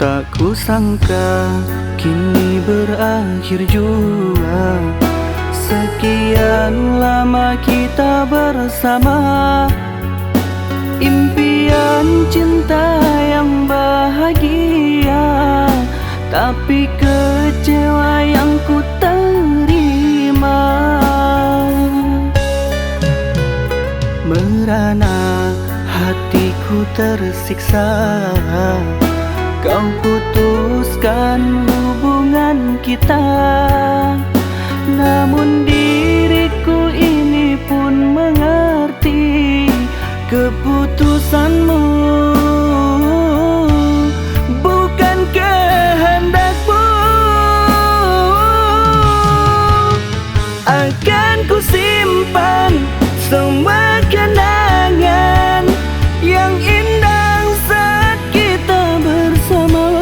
Tak kusangka kini berakhir jua. Sekian lama kita bersama, impian cinta yang bahagia, tapi kecewa yang ku terima. Merana hatiku tersiksa, kau putuskan hubungan kita. Namun diriku ini pun mengerti keputusanmu. Bukan kehendakmu. Akan ku simpan semua kenangan yang indah saat kita bersama.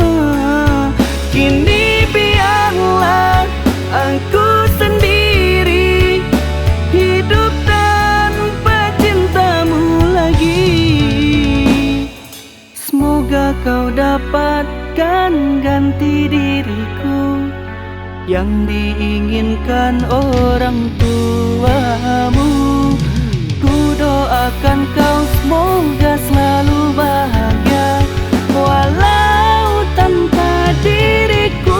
Kini biarlah aku sendiri hidup tanpa cintamu lagi. Semoga kau dapatkan ganti diriku yang diinginkan orang tuamu. Ku doakan kau semoga selalu bahagia walau tanpa diriku.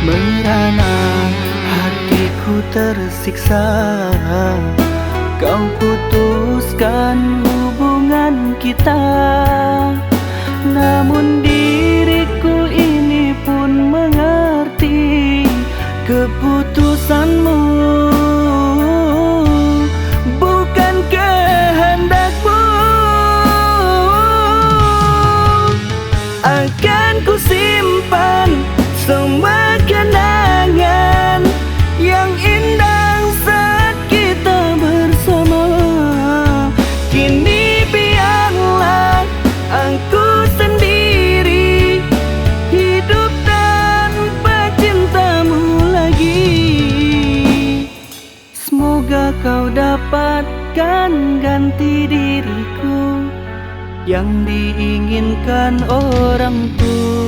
Merana hatiku tersiksa, kau putuskan hubungan kita. Namun diriku ini pun mengerti keputusanmu. Bukan kehendakmu. Akan ku simpan semua kenangan yang indah saat kita bersama. Kini biarlah aku sendiri hidup tanpa cintamu lagi. Semoga kau dapatkan ganti diriku yang diinginkan orang tua.